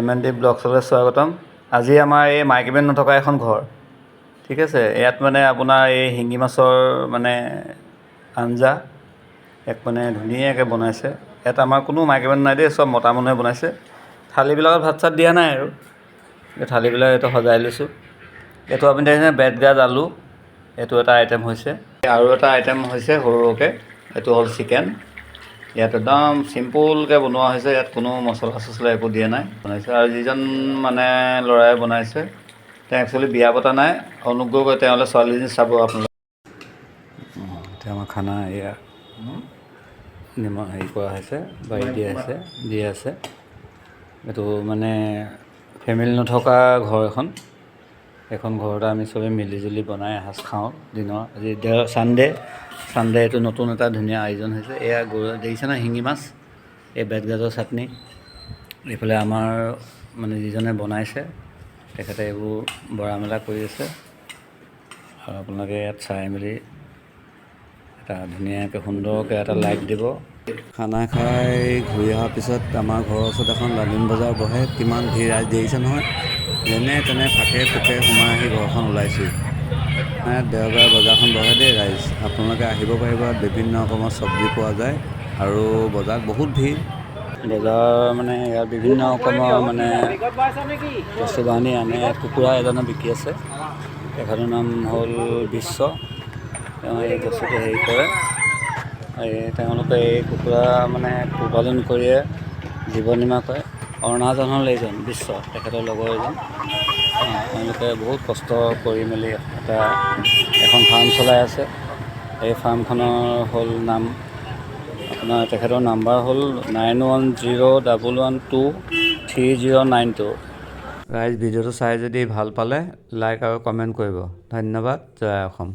MND ব্লগছলৈ স্বাগতম। আজি আমাৰ এই মাইকী মানুহ নথকা এখন ঘৰ, ঠিক আছে। ইয়াত মানে আপোনাৰ এই শিঙি মাছৰ মানে আঞ্জা এক মানে ধুনীয়াকৈ বনাইছে। ইয়াত আমাৰ কোনো মাইকী মানুহ নাই দেই, চব মতা মানুহে বনাইছে। থালিবিলাকত ভাত চাত দিয়া নাই আৰু এই থালিবিলাক এইটো সজাই লৈছোঁ। এইটো আপুনি দেখিছে বেতগাজ আলু, এইটো এটা আইটেম হৈছে। আৰু এটা আইটেম হৈছে সৰু সৰুকৈ, এইটো হ'ল চিকেন। ইয়াত একদম চিম্পুলকৈ বনোৱা হৈছে, ইয়াত কোনো মছলা চছলা একো দিয়া নাই বনাইছে। আৰু যিজন মানে ল'ৰাই বনাইছে তেওঁ একচুৱেলি বিয়া পতা নাই, অনুগ্ৰহ কৰি তেওঁলৈ ছোৱালীজনী চাব আপোনালোকে। এতিয়া আমাৰ খানা এয়া নিমখ হেৰি কৰা হৈছে, বাৰী দি আছে। এইটো মানে ফেমিলি নথকা ঘৰ এখন। এখন ঘৰতে আমি চবেই মিলিজুলি বনাই এসাঁজ খাওঁ দিনৰ। আজি ছানডে এইটো নতুন এটা ধুনীয়া আয়োজন হৈছে। এয়া দেখিছে না শিঙি মাছ, এই বেতগাজৰ চাটনি। এইফালে আমাৰ মানে যিজনে বনাইছে তেখেতে এইবোৰ বৰা মেলা কৰি আছে। আৰু আপোনালোকে ইয়াত চাই মেলি এটা ধুনীয়াকৈ সুন্দৰকৈ এটা লাইক দিব। খানা খাই ঘূৰি অহাৰ পিছত আমাৰ ঘৰৰ ওচৰত এখন লালুং বজাৰ বহে। কিমান ভিৰ ৰাইজ দেখিছে নহয়, যেনে তেনে ফাকে ফুকে সোমাই আহি ঘৰখন ওলাইছোঁ। দেওবাৰে বজাৰখন বহে দেই ৰাইজ, আপোনালোকে আহিব পাৰিব। বিভিন্ন ৰকমৰ চব্জি পোৱা যায় আৰু বজাৰত বহুত ভিৰ। বজাৰ মানে ইয়াত বিভিন্ন ৰকমৰ মানে বস্তু বাহানি আনে। কুকুৰা এজনে বিকি আছে, তেখেতৰ নাম হ'ল বিশ্ব। তেওঁ এই বস্তুটো হেৰি কৰে, তেওঁলোকে এই কুকুৰা মানে পোহপালন কৰিয়ে জীৱন নিৰ্বাহ কৰে। অৰুণাচলৰ এইজন বিশ্ব, তেখেতৰ লগৰ এজন, তেওঁলোকে বহুত কষ্ট কৰি মেলি এখন ফাৰ্ম চলাই আছে। এই ফাৰ্মখনৰ হ'ল নাম আপোনাৰ, তেখেতৰ নাম্বাৰ হ'ল 9101123092। ৰাইজ ভিডিঅ'টো চাই যদি ভাল পালে লাইক আৰু কমেণ্ট কৰিব। ধন্যবাদ। জয় অসম।